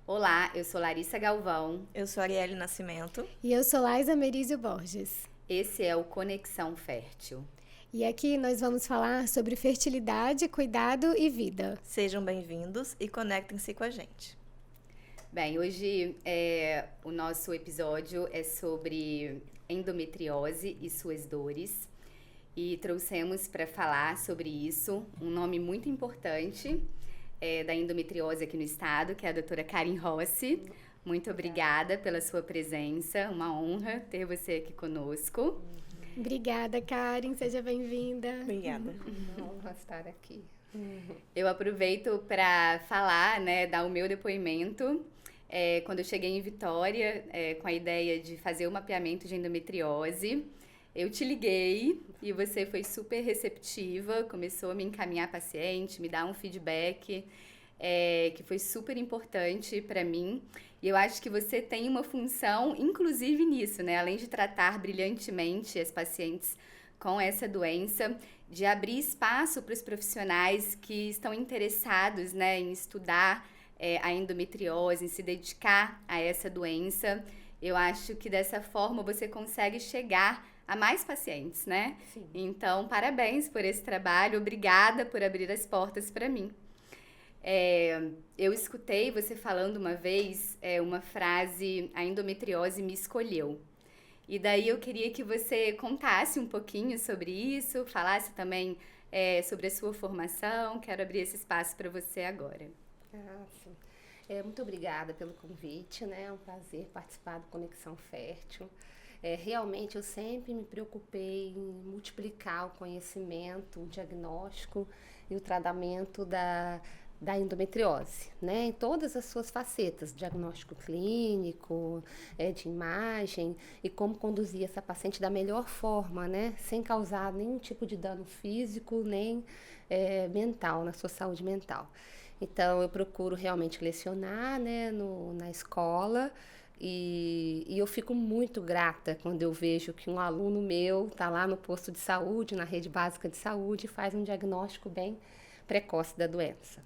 Olá, eu sou Larissa Galvão. Eu sou Arielle Nascimento. E eu sou Laisa Merizio Borges. Esse é o Conexão Fértil. E aqui nós vamos falar sobre fertilidade, cuidado e vida. Sejam bem-vindos e conectem-se com a gente. Bem, hoje o nosso episódio é sobre endometriose e suas dores. E trouxemos para falar sobre isso um nome muito importante da endometriose aqui no estado, que é a doutora Karen Rossi. Muito obrigada pela sua presença, uma honra ter você aqui conosco. Obrigada, Karen, seja bem-vinda. Obrigada. Uma honra estar aqui. Eu aproveito para falar, dar o meu depoimento. Quando eu cheguei em Vitória, com a ideia de fazer o mapeamento de endometriose, eu te liguei e você foi super receptiva, começou a me encaminhar paciente, me dar um feedback que foi super importante para mim. E eu acho que você tem uma função, inclusive nisso, né? Além de tratar brilhantemente as pacientes com essa doença, de abrir espaço para os profissionais que estão interessados, em estudar a endometriose, em se dedicar a essa doença. Eu acho que dessa forma você consegue chegar a mais pacientes, né? Sim. Então, parabéns por esse trabalho, obrigada por abrir as portas para mim. Eu escutei você falando uma vez uma frase, a endometriose me escolheu. E daí eu queria que você contasse um pouquinho sobre isso, falasse também sobre a sua formação. Quero abrir esse espaço para você agora. Sim. Muito obrigada pelo convite, né? É um prazer participar do Conexão Fértil. Realmente eu sempre me preocupei em multiplicar o conhecimento, o diagnóstico e o tratamento da endometriose, né? Em todas as suas facetas, diagnóstico clínico, de imagem e como conduzir essa paciente da melhor forma, né? Sem causar nenhum tipo de dano físico nem mental, na sua saúde mental. Então, eu procuro realmente lecionar, né, na escola e eu fico muito grata quando eu vejo que um aluno meu está lá no posto de saúde, na rede básica de saúde, e faz um diagnóstico bem precoce da doença.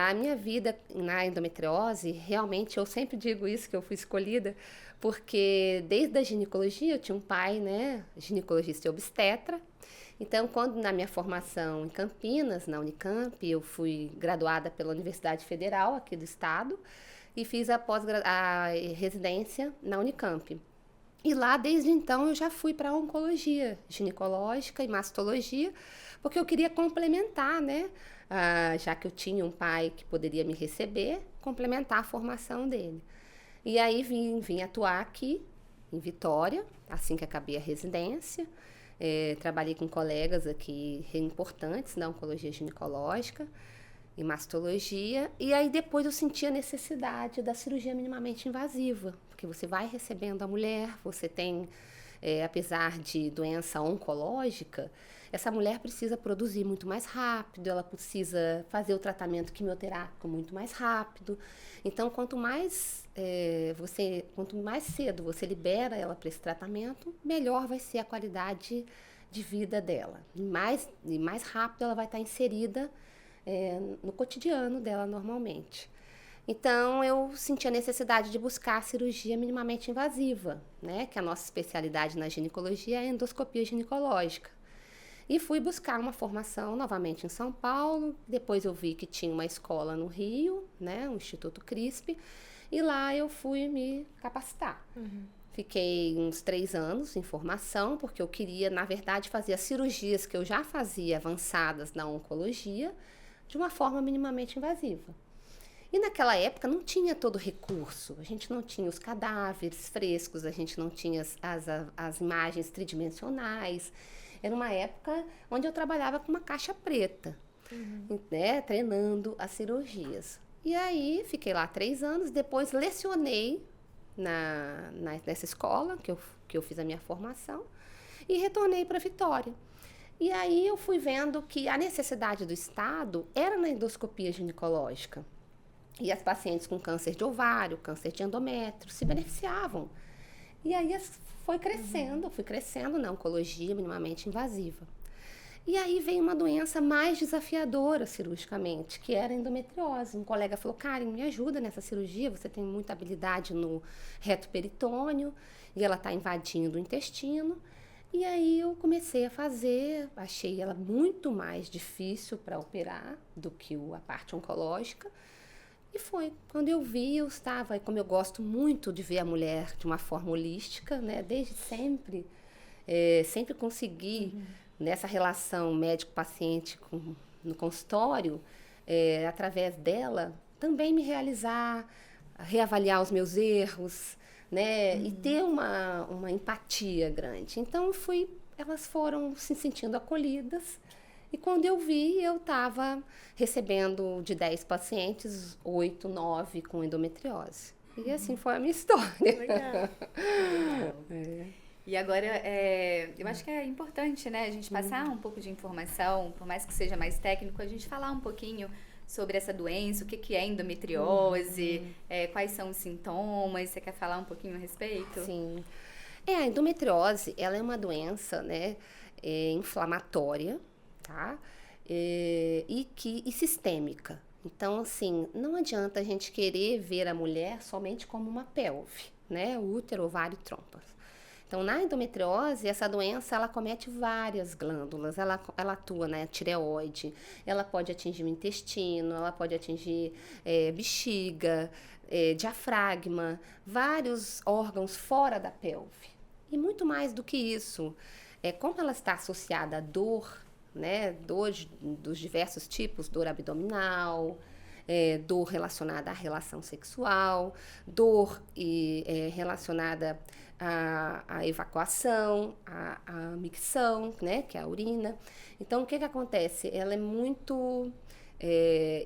A minha vida na endometriose, realmente, eu sempre digo isso, que eu fui escolhida, porque desde a ginecologia, eu tinha um pai, né, ginecologista e obstetra. Então, quando na minha formação em Campinas, na Unicamp, eu fui graduada pela Universidade Federal aqui do estado e fiz a residência na Unicamp. E lá, desde então, eu já fui para a oncologia ginecológica e mastologia, porque eu queria complementar, né? Já que eu tinha um pai que poderia me receber, complementar a formação dele. E aí vim atuar aqui em Vitória, assim que acabei a residência. Trabalhei com colegas aqui importantes na oncologia ginecológica e mastologia. E aí depois eu senti a necessidade da cirurgia minimamente invasiva, porque você vai recebendo a mulher, você tem, apesar de doença oncológica, essa mulher precisa produzir muito mais rápido, ela precisa fazer o tratamento quimioterápico muito mais rápido. Então, quanto mais cedo você libera ela para esse tratamento, melhor vai ser a qualidade de vida dela. E mais rápido ela vai estar inserida no cotidiano dela normalmente. Então, eu senti a necessidade de buscar a cirurgia minimamente invasiva, né? Que a nossa especialidade na ginecologia é a endoscopia ginecológica. E fui buscar uma formação novamente em São Paulo. Depois eu vi que tinha uma escola no Rio, né? O Instituto CRISP. E lá eu fui me capacitar. Fiquei uns 3 anos em formação, porque eu queria, na verdade, fazer as cirurgias que eu já fazia avançadas na oncologia de uma forma minimamente invasiva. E naquela época não tinha todo o recurso, a gente não tinha os cadáveres frescos, a gente não tinha as imagens tridimensionais. Era uma época onde eu trabalhava com uma caixa preta, né, treinando as cirurgias. E aí fiquei lá 3 anos, depois lecionei nessa escola que eu fiz a minha formação e retornei para Vitória. E aí eu fui vendo que a necessidade do Estado era na endoscopia ginecológica. E as pacientes com câncer de ovário, câncer de endométrio se beneficiavam. E aí fui crescendo na oncologia minimamente invasiva. E aí veio uma doença mais desafiadora cirurgicamente, que era a endometriose. Um colega falou, Karen, me ajuda nessa cirurgia, você tem muita habilidade no reto peritônio e ela está invadindo o intestino. E aí eu comecei a fazer, achei ela muito mais difícil para operar do que a parte oncológica. E foi, quando eu vi, eu estava, como eu gosto muito de ver a mulher de uma forma holística, né? Desde sempre, sempre consegui, nessa relação médico-paciente no consultório, através dela, também me realizar, reavaliar os meus erros, né? E ter uma empatia grande. Então, elas foram se sentindo acolhidas. E quando eu vi, eu estava recebendo de 10 pacientes, 8, 9 com endometriose. E assim foi a minha história. Legal. E agora, eu acho que é importante, né, a gente passar um pouco de informação, por mais que seja mais técnico, a gente falar um pouquinho sobre essa doença, o que é endometriose, quais são os sintomas. Você quer falar um pouquinho a respeito? Sim. A endometriose, ela é uma doença, né, inflamatória, tá? E sistêmica. Então, assim, não adianta a gente querer ver a mulher somente como uma pelve, né? Útero, ovário e trompas. Então, na endometriose, essa doença, ela comete várias glândulas. Ela atua na tireoide, ela pode atingir o intestino, ela pode atingir bexiga, diafragma, vários órgãos fora da pelve. E muito mais do que isso, como ela está associada à dor, né, dor dos diversos tipos, dor abdominal, dor relacionada à relação sexual, dor relacionada à evacuação, à micção, né, que é a urina. Então, o que acontece? Ela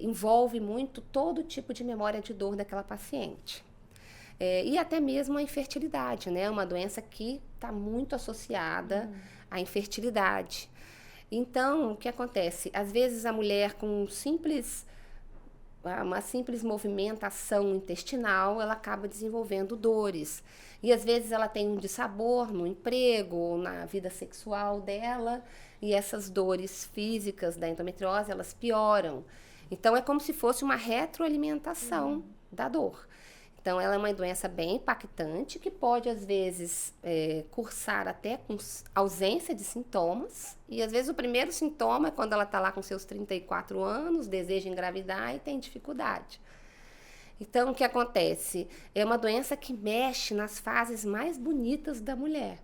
envolve muito todo tipo de memória de dor daquela paciente. E até mesmo a infertilidade, né, uma doença que está muito associada à infertilidade. Então, o que acontece? Às vezes a mulher com uma simples movimentação intestinal, ela acaba desenvolvendo dores. E às vezes ela tem um dissabor no emprego ou na vida sexual dela, e essas dores físicas da endometriose, elas pioram. Então, é como se fosse uma retroalimentação da dor. Então, ela é uma doença bem impactante, que pode, às vezes, cursar até com ausência de sintomas. E, às vezes, o primeiro sintoma é quando ela está lá com seus 34 anos, deseja engravidar e tem dificuldade. Então, o que acontece? É uma doença que mexe nas fases mais bonitas da mulher.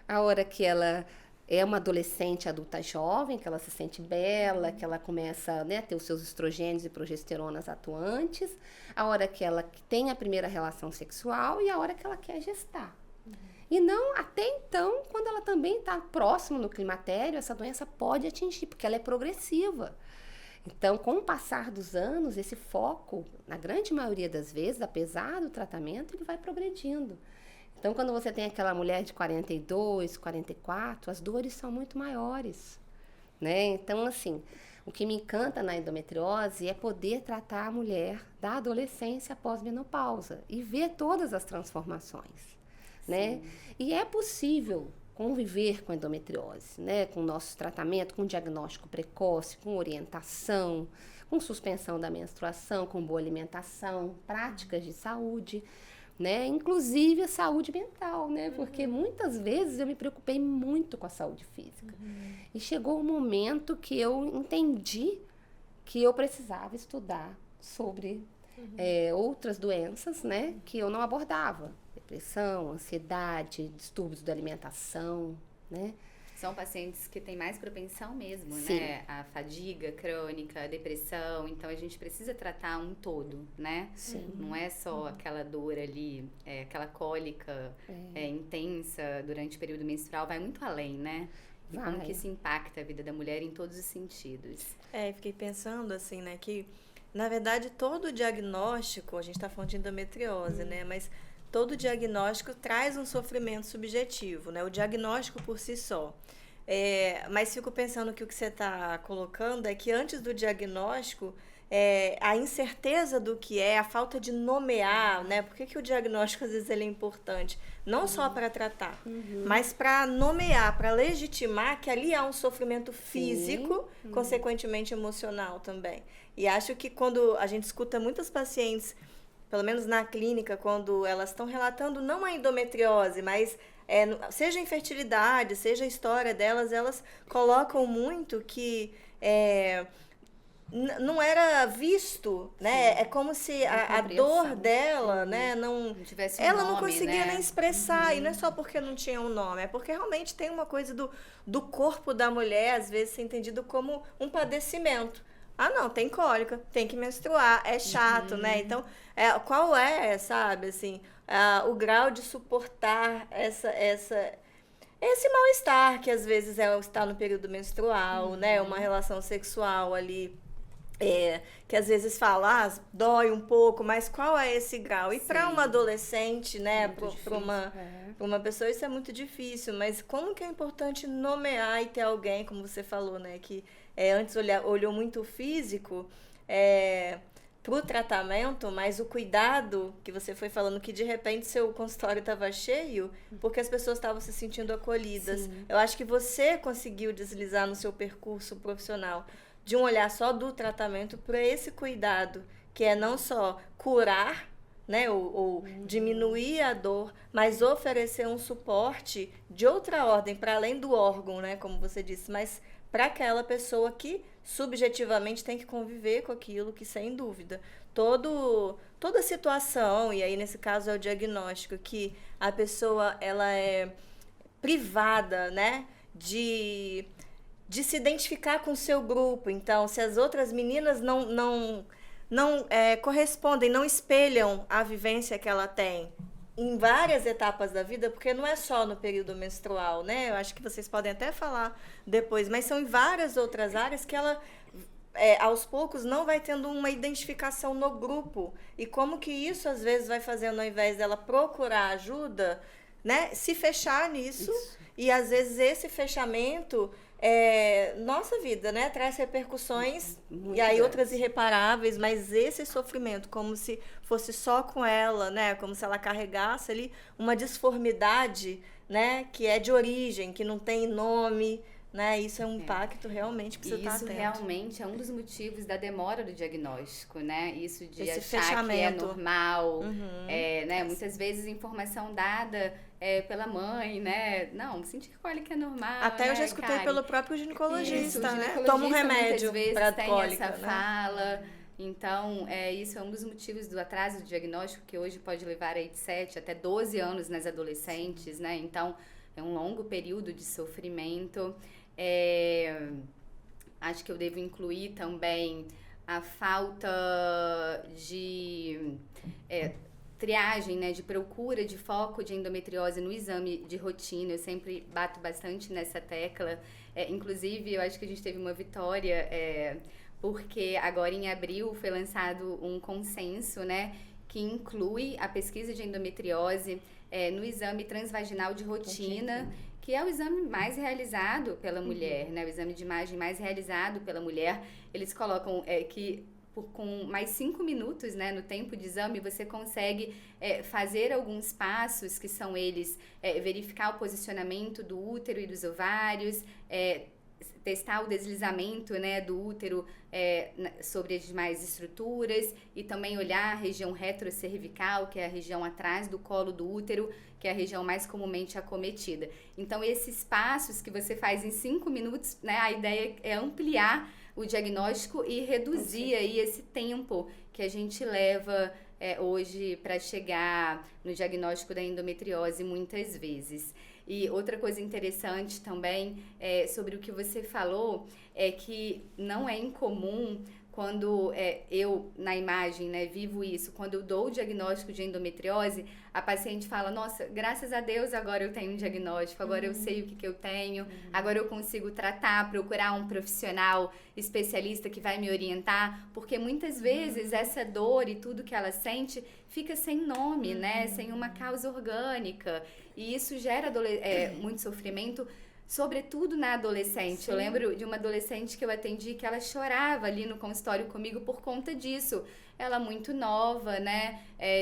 A hora que ela é uma adolescente adulta jovem, que ela se sente bela, que ela começa, né, a ter os seus estrogênios e progesteronas atuantes, a hora que ela tem a primeira relação sexual e a hora que ela quer gestar. E não, até então, quando ela também está próximo do climatério, essa doença pode atingir, porque ela é progressiva. Então, com o passar dos anos, esse foco, na grande maioria das vezes, apesar do tratamento, ele vai progredindo. Então, quando você tem aquela mulher de 42, 44, as dores são muito maiores, né? Então, assim, o que me encanta na endometriose é poder tratar a mulher da adolescência após menopausa e ver todas as transformações, né? E é possível conviver com endometriose, né? Com o nosso tratamento, com diagnóstico precoce, com orientação, com suspensão da menstruação, com boa alimentação, práticas de saúde, né? Inclusive a saúde mental, né? Porque muitas vezes eu me preocupei muito com a saúde física. E chegou um momento que eu entendi que eu precisava estudar sobre outras doenças, né? Que eu não abordava. Depressão, ansiedade, distúrbios da alimentação, né? São pacientes que têm mais propensão mesmo, Sim. né? A fadiga crônica, a depressão. Então, a gente precisa tratar um todo, né? Sim. Não é só aquela dor ali, aquela cólica intensa durante o período menstrual. Vai muito além, né? E como Vai. que isso impacta a vida da mulher em todos os sentidos. Fiquei pensando assim, né, que na verdade todo diagnóstico, a gente está falando de endometriose, né, mas todo diagnóstico traz um sofrimento subjetivo, né, o diagnóstico por si só. Mas fico pensando que o que você está colocando é que antes do diagnóstico a incerteza do que é, a falta de nomear, né? Por que o diagnóstico, às vezes, ele é importante? Não só para tratar, mas para nomear, para legitimar que ali há um sofrimento físico, consequentemente emocional também. E acho que quando a gente escuta muitas pacientes, pelo menos na clínica, quando elas estão relatando não a endometriose, mas seja a infertilidade, seja a história delas, elas colocam muito que não era visto, né? Sim. É como se a dor dela, né, não tivesse ela nome, não conseguia, né? nem expressar. E não é só porque não tinha um nome, é porque realmente tem uma coisa do corpo da mulher, às vezes, ser entendido como um padecimento. Ah, não, tem cólica, tem que menstruar, é chato, né? Então, qual sabe, assim, o grau de suportar esse mal-estar que às vezes está no período menstrual, né? Uma relação sexual ali, que às vezes fala, dói um pouco, mas qual é esse grau? E para uma adolescente, né? Para uma pessoa isso é muito difícil, mas como que é importante nomear e ter alguém, como você falou, né? Que antes olhou muito o físico, para o tratamento, mas o cuidado que você foi falando, que de repente seu consultório estava cheio, porque as pessoas estavam se sentindo acolhidas. Sim. Eu acho que você conseguiu deslizar no seu percurso profissional de um olhar só do tratamento para esse cuidado, que é não só curar, né, ou diminuir a dor, mas oferecer um suporte de outra ordem, para além do órgão, né, como você disse, mas para aquela pessoa que subjetivamente tem que conviver com aquilo, que sem dúvida toda situação, e aí nesse caso é o diagnóstico, que a pessoa ela é privada, né, de se identificar com o seu grupo. Então, se as outras meninas não correspondem, não espelham a vivência que ela tem em várias etapas da vida, porque não é só no período menstrual, né? Eu acho que vocês podem até falar depois, mas são em várias outras áreas que ela, aos poucos, não vai tendo uma identificação no grupo. E como que isso, às vezes, vai fazendo, ao invés dela procurar ajuda, né? Se fechar nisso. Isso. E, às vezes, esse fechamento... nossa vida, né? Traz repercussões muito e aí grandes. Outras irreparáveis, mas esse sofrimento, como se fosse só com ela, né? Como se ela carregasse ali uma disformidade, né? Que é de origem, que não tem nome, né? Isso é um impacto realmente que você está atento. Isso realmente é um dos motivos da demora do diagnóstico, né? Isso de esse achar fechamento. Que é normal, né? Muitas vezes informação dada pela mãe, né? Não, sentir cólica é normal. Até né, eu já escutei Karen? pelo próprio ginecologista, né? Ginecologista toma um remédio para tem cólica, essa né? fala. Então, isso é um dos motivos do atraso do diagnóstico, que hoje pode levar aí de 7 até 12 anos nas adolescentes, né? Então, é um longo período de sofrimento. Acho que eu devo incluir também a falta de triagem, né, de procura de foco de endometriose no exame de rotina. Eu sempre bato bastante nessa tecla. Inclusive, eu acho que a gente teve uma vitória, porque agora em abril foi lançado um consenso, né, que inclui a pesquisa de endometriose no exame transvaginal de rotina, que é o exame mais realizado pela mulher, né? O exame de imagem mais realizado pela mulher. Eles colocam que com mais 5 minutos, né, no tempo de exame, você consegue fazer alguns passos, que são eles verificar o posicionamento do útero e dos ovários, testar o deslizamento, né, do útero sobre as demais estruturas, e também olhar a região retrocervical, que é a região atrás do colo do útero, que é a região mais comumente acometida. Então, esses passos que você faz em 5 minutos, né, a ideia é ampliar o diagnóstico e reduzir aí esse tempo que a gente leva hoje para chegar no diagnóstico da endometriose muitas vezes. E outra coisa interessante também sobre o que você falou é que não é incomum quando eu, na imagem, né, vivo isso, quando eu dou o diagnóstico de endometriose, a paciente fala, nossa, graças a Deus agora eu tenho um diagnóstico, agora eu sei o que eu tenho, agora eu consigo tratar, procurar um profissional especialista que vai me orientar, porque muitas vezes essa dor e tudo que ela sente fica sem nome, né, sem uma causa orgânica, e isso gera muito sofrimento, sobretudo na adolescente. Sim. Eu lembro de uma adolescente que eu atendi que ela chorava ali no consultório comigo por conta disso. Ela muito nova, né?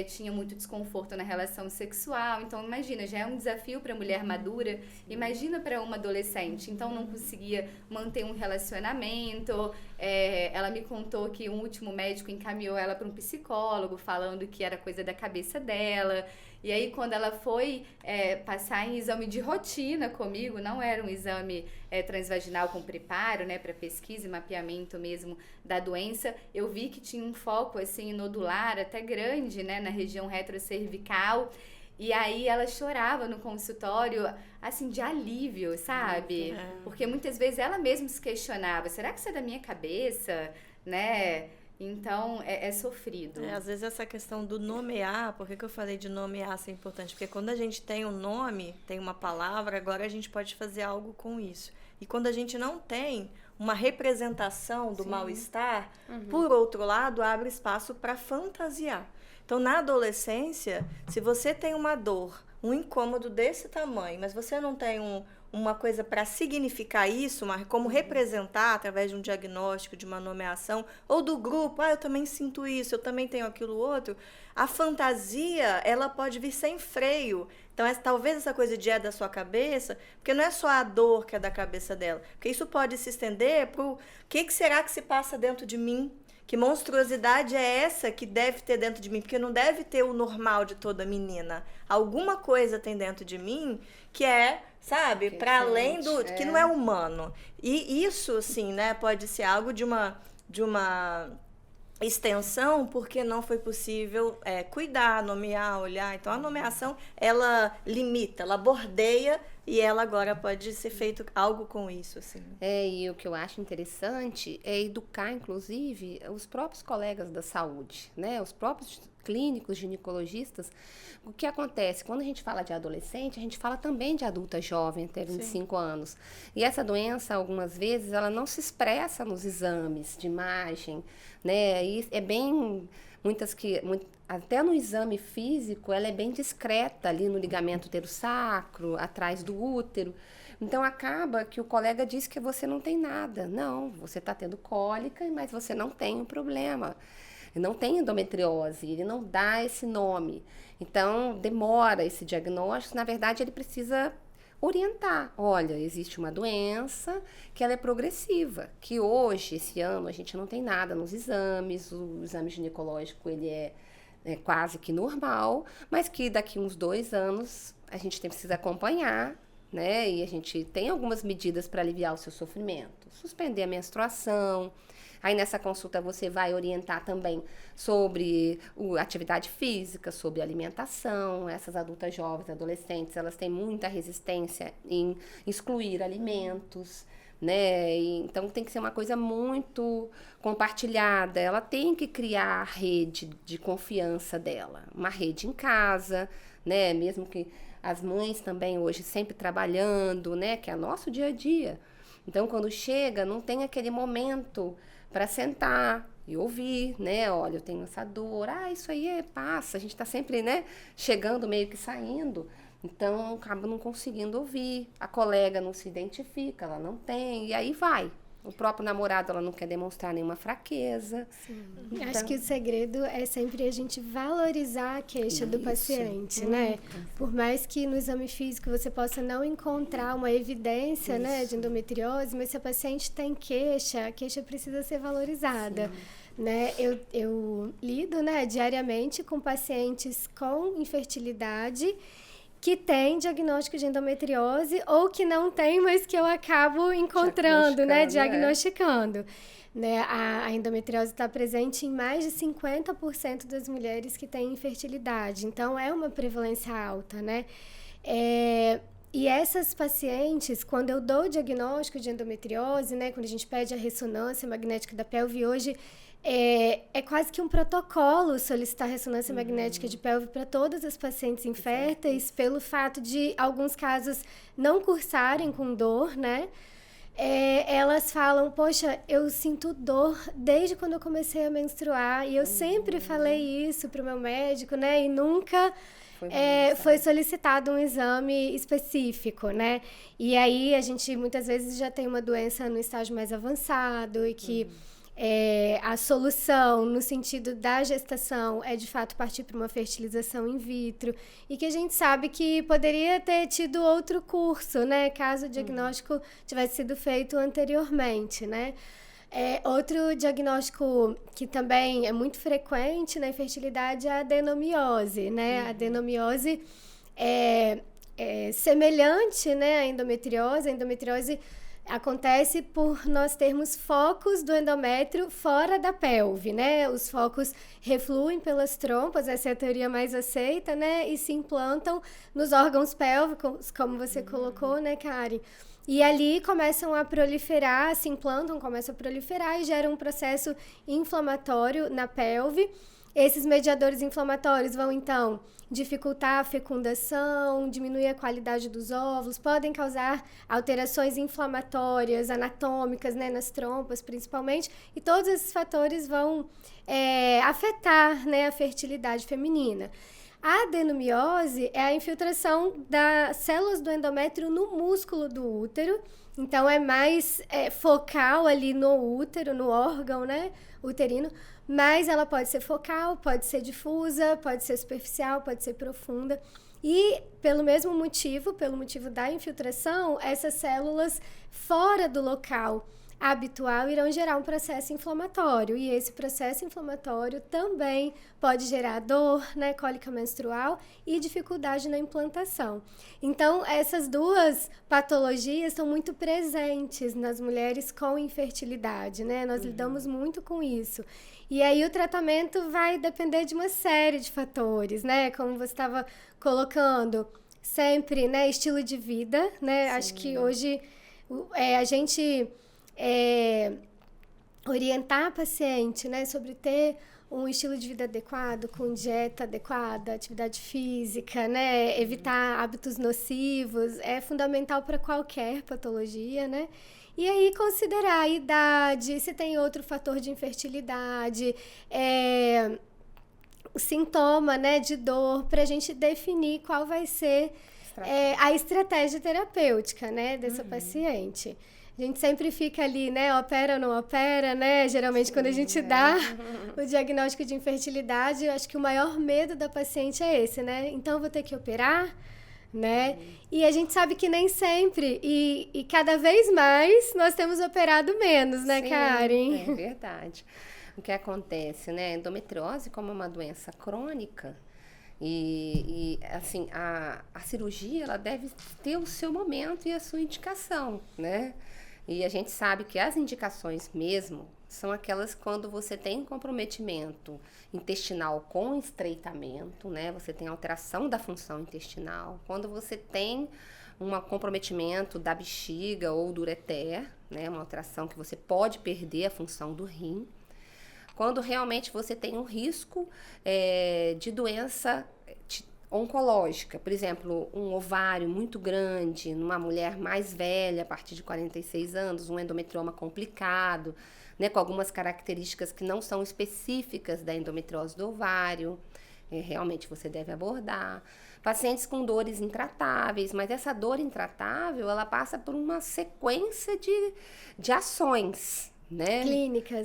Tinha muito desconforto na relação sexual. Então, imagina, já é um desafio para a mulher madura. Imagina para uma adolescente. Então, não conseguia manter um relacionamento. Ela me contou que um último médico encaminhou ela para um psicólogo, falando que era coisa da cabeça dela. E aí, quando ela foi passar em exame de rotina comigo, não era um exame transvaginal com preparo, né, para pesquisa e mapeamento mesmo da doença, eu vi que tinha um foco, assim, nodular até grande, né, na região retrocervical. E aí ela chorava no consultório, assim, de alívio, sabe? Porque muitas vezes ela mesma se questionava, será que isso é da minha cabeça, né? Então, é sofrido. Às vezes essa questão do nomear, por que eu falei de nomear ser importante? Porque quando a gente tem um nome, tem uma palavra, agora a gente pode fazer algo com isso. E quando a gente não tem uma representação do mal-estar, por outro lado, abre espaço para fantasiar. Então, na adolescência, se você tem uma dor, um incômodo desse tamanho, mas você não tem uma coisa para significar isso, como representar através de um diagnóstico, de uma nomeação, ou do grupo, eu também sinto isso, eu também tenho aquilo outro, a fantasia, ela pode vir sem freio. Então, talvez essa coisa de da sua cabeça, porque não é só a dor que é da cabeça dela, porque isso pode se estender para o que será que se passa dentro de mim? Que monstruosidade é essa que deve ter dentro de mim? Porque não deve ter o normal de toda menina. Alguma coisa tem dentro de mim que sabe, para além do... que não é humano. E isso, assim, né, pode ser algo de uma extensão, porque não foi possível cuidar, nomear, olhar. Então, a nomeação, ela limita, ela bordeia, e ela agora pode ser feito algo com isso, assim. E o que eu acho interessante é educar, inclusive, os próprios colegas da saúde, né? Os próprios clínicos, ginecologistas. O que acontece? Quando a gente fala de adolescente, a gente fala também de adulta jovem, até 25 anos. E essa doença, algumas vezes, ela não se expressa nos exames de imagem, né? E é bem... até no exame físico, ela é bem discreta ali no ligamento uterosacro, atrás do útero. Então, acaba que o colega diz que você não tem nada. Não, você está tendo cólica, mas você não tem um problema. Não tem endometriose, ele não dá esse nome. Então, demora esse diagnóstico. Na verdade, ele precisa orientar. Olha, existe uma doença que ela é progressiva, que hoje, esse ano, a gente não tem nada nos exames. O exame ginecológico, ele é quase que normal, mas que daqui uns 2 anos a gente precisa acompanhar, né? E a gente tem algumas medidas para aliviar o seu sofrimento. Suspender a menstruação. Aí nessa consulta você vai orientar também sobre atividade física, sobre alimentação. Essas adultas jovens, adolescentes, elas têm muita resistência em excluir alimentos, né? Então tem que ser uma coisa muito compartilhada. Ela tem que criar a rede de confiança dela, uma rede em casa, né? Mesmo que as mães também hoje sempre trabalhando, né? Que é nosso dia a dia. Então quando chega, não tem aquele momento para sentar e ouvir, né? Olha, eu tenho essa dor, isso aí passa. A gente está sempre, né? Chegando meio que saindo. Então, acaba não conseguindo ouvir. A colega não se identifica, ela não tem. E aí vai. O próprio namorado, ela não quer demonstrar nenhuma fraqueza. Sim. Então, acho que o segredo é sempre a gente valorizar a queixa do paciente, né? Por mais que no exame físico você possa não encontrar uma evidência, né, de endometriose, mas se a paciente tem queixa, a queixa precisa ser valorizada. Né? Eu lido, né, diariamente com pacientes com infertilidade que tem diagnóstico de endometriose ou que não tem, mas que eu acabo encontrando, né, diagnosticando. Né? A endometriose está presente em mais de 50% das mulheres que têm infertilidade, então é uma prevalência alta, né? E essas pacientes, quando eu dou o diagnóstico de endometriose, né, quando a gente pede a ressonância magnética da pelve, hoje é quase que um protocolo solicitar ressonância magnética de pelve para todas as pacientes inférteis, pelo fato de alguns casos não cursarem com dor, né? Elas falam, poxa, eu sinto dor desde quando eu comecei a menstruar, e eu sempre falei isso para o meu médico, né? E nunca foi solicitado um exame específico, né? E aí a gente muitas vezes já tem uma doença no estágio mais avançado e que a solução no sentido da gestação é de fato partir para uma fertilização in vitro e que a gente sabe que poderia ter tido outro curso, né? Caso o diagnóstico tivesse sido feito anteriormente, né? Outro diagnóstico que também é muito frequente na infertilidade é a adenomiose, né? A adenomiose é semelhante, né, à endometriose. A endometriose acontece por nós termos focos do endométrio fora da pelve, né? Os focos refluem pelas trompas, essa é a teoria mais aceita, né? E se implantam nos órgãos pélvicos, como você colocou, né, Karen? E ali começam a proliferar, se implantam, começam a proliferar e geram um processo inflamatório na pelve. Esses mediadores inflamatórios vão, então, dificultar a fecundação, diminuir a qualidade dos óvulos, podem causar alterações inflamatórias, anatômicas, né, nas trompas, principalmente, e todos esses fatores vão afetar, né, a fertilidade feminina. A adenomiose é a infiltração das células do endométrio no músculo do útero, então é mais focal ali no útero, no órgão, né, uterino, mas ela pode ser focal, pode ser difusa, pode ser superficial, pode ser profunda. E pelo mesmo motivo, pelo motivo da infiltração, essas células fora do local habitual irão gerar um processo inflamatório. E esse processo inflamatório também pode gerar dor, né, cólica menstrual e dificuldade na implantação. Então, essas duas patologias estão muito presentes nas mulheres com infertilidade, né? Nós lidamos muito com isso. E aí o tratamento vai depender de uma série de fatores, né? Como você estava colocando, sempre, né? Estilo de vida, né? Sim. Acho que hoje a gente orientar a paciente, né? Sobre ter um estilo de vida adequado, com dieta adequada, atividade física, né? Evitar hábitos nocivos, é fundamental para qualquer patologia, né? E aí considerar a idade, se tem outro fator de infertilidade, o sintoma, né, de dor, para a gente definir qual vai ser a estratégia terapêutica, né, dessa paciente. A gente sempre fica ali, né, opera ou não opera, né? Geralmente, quando a gente dá o diagnóstico de infertilidade, eu acho que o maior medo da paciente é esse, né? Então, eu vou ter que operar, né? E a gente sabe que nem sempre, e cada vez mais, nós temos operado menos, né, Sim, Karen? É verdade. O que acontece, né? Endometriose, como é uma doença crônica, e assim, a cirurgia, ela deve ter o seu momento e a sua indicação, né? E a gente sabe que as indicações mesmo são aquelas quando você tem comprometimento intestinal com estreitamento, né? Você tem alteração da função intestinal. Quando você tem um comprometimento da bexiga ou do ureter, né? Uma alteração que você pode perder a função do rim. Quando realmente você tem um risco de doença oncológica, por exemplo, um ovário muito grande numa mulher mais velha, a partir de 46 anos, um endometrioma complicado, né, com algumas características que não são específicas da endometriose do ovário, realmente você deve abordar. Pacientes com dores intratáveis, mas essa dor intratável, ela passa por uma sequência de ações, né?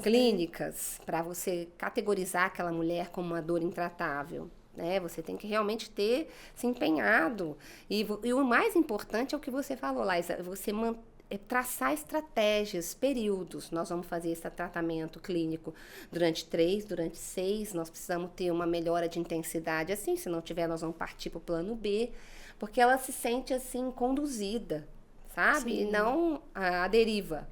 Clínicas, para você categorizar aquela mulher como uma dor intratável. Você tem que realmente ter se empenhado. E o mais importante é o que você falou, Laísa, você traçar estratégias, períodos. Nós vamos fazer esse tratamento clínico durante 3, durante 6. Nós precisamos ter uma melhora de intensidade assim. Se não tiver, nós vamos partir para o plano B. Porque ela se sente assim conduzida, sabe? Sim. E não a deriva.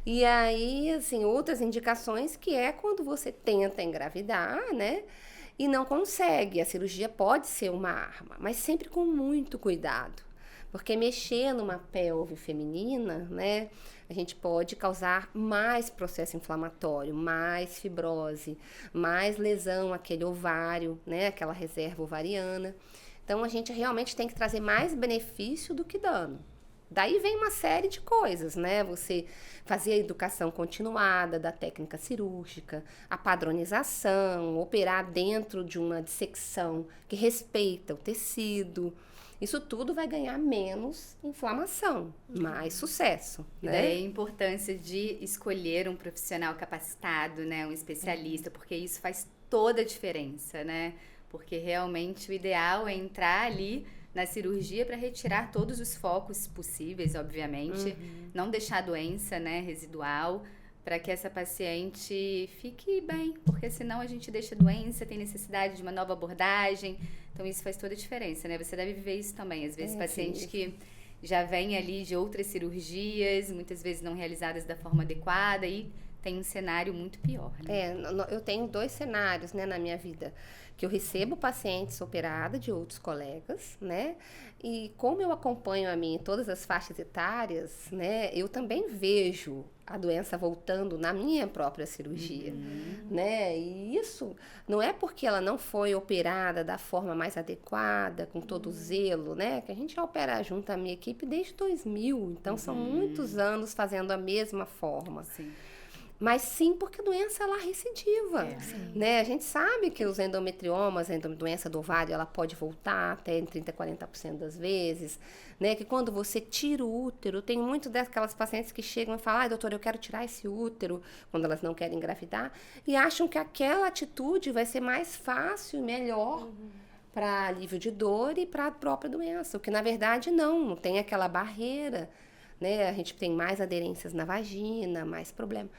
E aí, assim, outras indicações que é quando você tenta engravidar, né? E não consegue. A cirurgia pode ser uma arma, mas sempre com muito cuidado. Porque mexer numa pelve feminina, né? A gente pode causar mais processo inflamatório, mais fibrose, mais lesão àquele ovário, né? Aquela reserva ovariana. Então, a gente realmente tem que trazer mais benefício do que dano. Daí vem uma série de coisas, né? Você fazer a educação continuada da técnica cirúrgica, a padronização, operar dentro de uma dissecção que respeita o tecido. Isso tudo vai ganhar menos inflamação, mais sucesso, E né? daí a importância de escolher um profissional capacitado, né? Um especialista, porque isso faz toda a diferença, né? Porque realmente o ideal é entrar ali na cirurgia para retirar todos os focos possíveis, obviamente. Não deixar a doença, né, residual, para que essa paciente fique bem, porque senão a gente deixa a doença, tem necessidade de uma nova abordagem. Então isso faz toda a diferença, né? Você deve viver isso também. Às vezes pacientes sim. que já vêm ali de outras cirurgias, muitas vezes não realizadas da forma adequada e tem um cenário muito pior, né? Eu tenho 2 cenários, né, na minha vida, que eu recebo pacientes operadas de outros colegas, né, e como eu acompanho a mim em todas as faixas etárias, né, eu também vejo a doença voltando na minha própria cirurgia, né, e isso não é porque ela não foi operada da forma mais adequada, com todo o zelo, né, que a gente opera junto à minha equipe desde 2000, então são muitos anos fazendo a mesma forma. Sim. Mas sim porque a doença ela é recidiva, né? A gente sabe que os endometriomas, a doença do ovário, ela pode voltar até em 30% a 40% das vezes, né? Que quando você tira o útero, tem muito daquelas pacientes que chegam e falam, ai, doutora, eu quero tirar esse útero, quando elas não querem engravidar, e acham que aquela atitude vai ser mais fácil e melhor para alívio de dor e para a própria doença, o que na verdade não tem aquela barreira, né? A gente tem mais aderências na vagina, mais problema.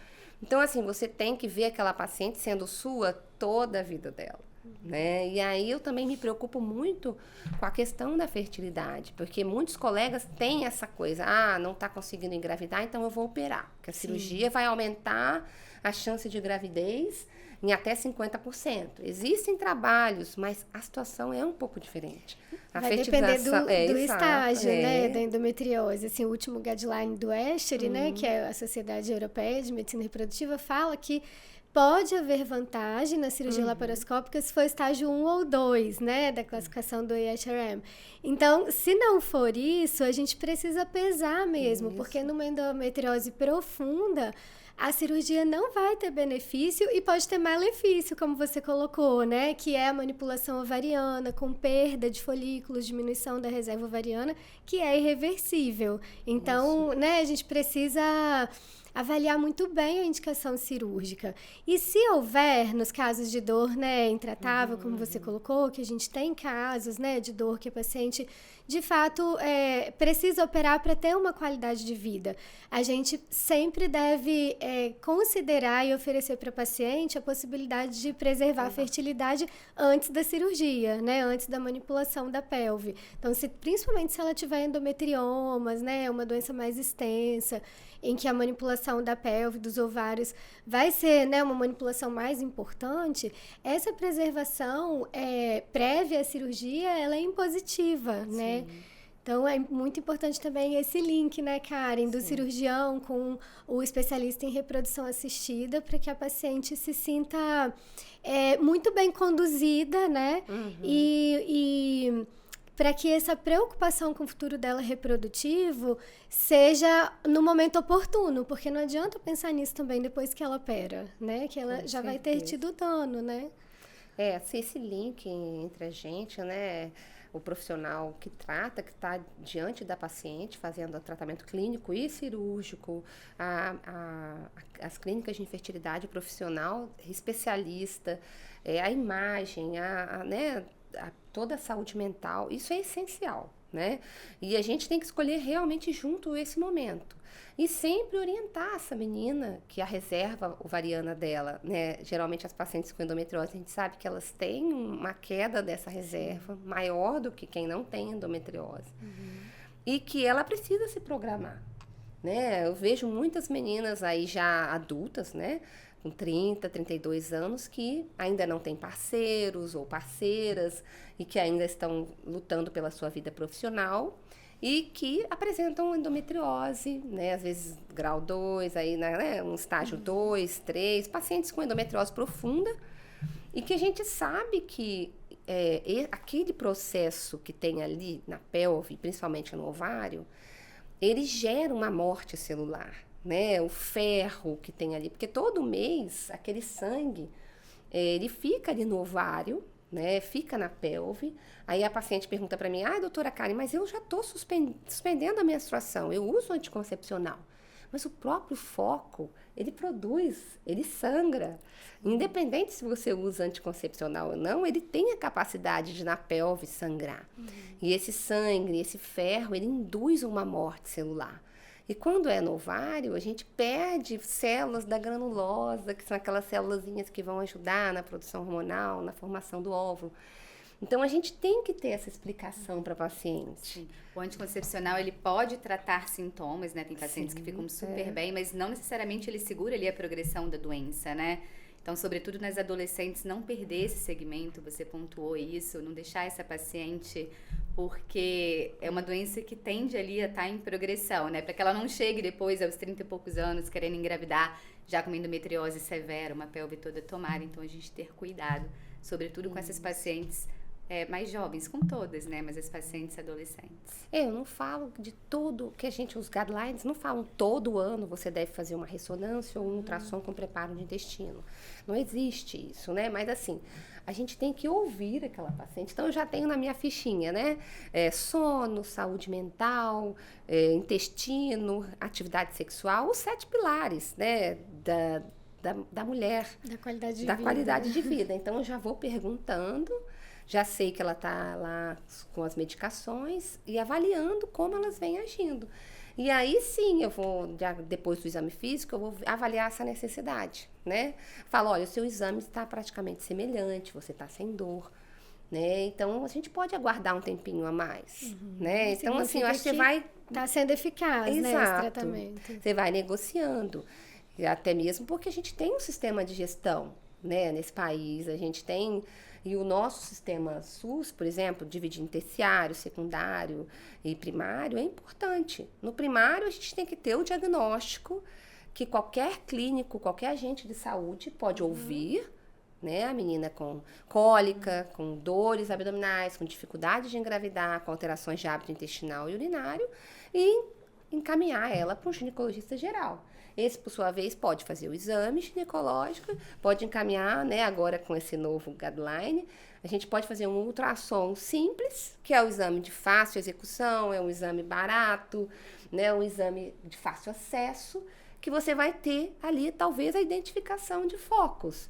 Então, assim, você tem que ver aquela paciente sendo sua toda a vida dela, né? E aí eu também me preocupo muito com a questão da fertilidade, porque muitos colegas têm essa coisa, não está conseguindo engravidar, então eu vou operar, porque a cirurgia vai aumentar a chance de gravidez em até 50%. Existem trabalhos, mas a situação é um pouco diferente. A Vai depender do exato, estágio, né, da endometriose. Assim, o último guideline do ESHRE, né, que é a Sociedade Europeia de Medicina Reprodutiva, fala que pode haver vantagem na cirurgia laparoscópica se for estágio 1 ou 2, né, da classificação do ESHRM. Então, se não for isso, a gente precisa pesar mesmo, porque numa endometriose profunda, a cirurgia não vai ter benefício e pode ter malefício, como você colocou, né? Que é a manipulação ovariana, com perda de folículos, diminuição da reserva ovariana, que é irreversível. Então, né, a gente precisa avaliar muito bem a indicação cirúrgica. E se houver, nos casos de dor, né, intratável, como você colocou, que a gente tem casos, né, de dor que a paciente, de fato, precisa operar para ter uma qualidade de vida. A gente sempre deve considerar e oferecer para a paciente a possibilidade de preservar a fertilidade antes da cirurgia, né, antes da manipulação da pelve. Então, principalmente se ela tiver endometriomas, né, uma doença mais extensa, em que a manipulação da pelve, dos ovários, vai ser, né, uma manipulação mais importante, essa preservação prévia à cirurgia, ela é impositiva, né? Então, é muito importante também esse link, né, Karen, do cirurgião com o especialista em reprodução assistida, para que a paciente se sinta muito bem conduzida, né? E para que essa preocupação com o futuro dela reprodutivo seja no momento oportuno, porque não adianta pensar nisso também depois que ela opera, né? Que ela já vai ter tido dano, né? Se esse link entre a gente, né? O profissional que trata, que está diante da paciente, fazendo o tratamento clínico e cirúrgico, as clínicas de infertilidade profissional, especialista, a imagem, né? Toda a saúde mental, isso é essencial, né? E a gente tem que escolher realmente junto esse momento. E sempre orientar essa menina, que a reserva ovariana dela, né? Geralmente as pacientes com endometriose, a gente sabe que elas têm uma queda dessa reserva maior do que quem não tem endometriose. E que ela precisa se programar, né? Eu vejo muitas meninas aí já adultas, né? Com 30, 32 anos, que ainda não têm parceiros ou parceiras e que ainda estão lutando pela sua vida profissional e que apresentam endometriose, né? Às vezes grau 2, aí, né? Um estágio 2, 3, pacientes com endometriose profunda e que a gente sabe que aquele processo que tem ali na pelve, principalmente no ovário, ele gera uma morte celular, né? O ferro que tem ali, porque todo mês aquele sangue, ele fica ali no ovário, né? Fica na pelve. Aí a paciente pergunta para mim, doutora Karen, mas eu já estou suspendendo a menstruação, eu uso anticoncepcional. Mas o próprio foco, ele produz, ele sangra. Independente se você usa anticoncepcional ou não, ele tem a capacidade de na pelve sangrar. E esse sangue, esse ferro, ele induz uma morte celular. E quando é no ovário, a gente perde células da granulosa, que são aquelas célulazinhas que vão ajudar na produção hormonal, na formação do óvulo. Então, a gente tem que ter essa explicação para paciente. Sim. O anticoncepcional, ele pode tratar sintomas, né? Tem pacientes que ficam super bem, mas não necessariamente ele segura ali a progressão da doença, né? Então, sobretudo nas adolescentes, não perder esse segmento, você pontuou isso, não deixar essa paciente, porque é uma doença que tende ali a estar em progressão, né? Para que ela não chegue depois, aos 30 e poucos anos, querendo engravidar, já com endometriose severa, uma pelve toda tomada. Então, a gente ter cuidado, sobretudo com essas pacientes mais jovens, com todas, né? Mas as pacientes adolescentes. Eu não falo de tudo que os guidelines não falam todo ano você deve fazer uma ressonância ou um ultrassom com preparo de intestino. Não existe isso, né? Mas assim, a gente tem que ouvir aquela paciente. Então, eu já tenho na minha fichinha, né? Sono, saúde mental, intestino, atividade sexual, os 7 pilares, né? Da mulher. Da qualidade de vida. Da qualidade de vida. Então, eu já vou perguntando. Já sei que ela está lá com as medicações e avaliando como elas vêm agindo. E aí sim, eu vou, depois do exame físico, eu vou avaliar essa necessidade, né? Falo, olha, o seu exame está praticamente semelhante, você está sem dor, né? Então, a gente pode aguardar um tempinho a mais, né? Então, assim, eu acho que você vai... Está sendo eficaz, né, esse tratamento. Você vai negociando, até mesmo porque a gente tem um sistema de gestão, né? Nesse país, a gente tem... E o nosso sistema SUS, por exemplo, dividir em terciário, secundário e primário, é importante. No primário, a gente tem que ter o diagnóstico que qualquer clínico, qualquer agente de saúde pode ouvir, né? A menina com cólica, com dores abdominais, com dificuldade de engravidar, com alterações de hábito intestinal e urinário, e encaminhar ela para um ginecologista geral. Esse, por sua vez, pode fazer o exame ginecológico, pode encaminhar, né, agora com esse novo guideline, a gente pode fazer um ultrassom simples, que é o exame de fácil execução, é um exame barato, né, um exame de fácil acesso, que você vai ter ali, talvez, a identificação de focos.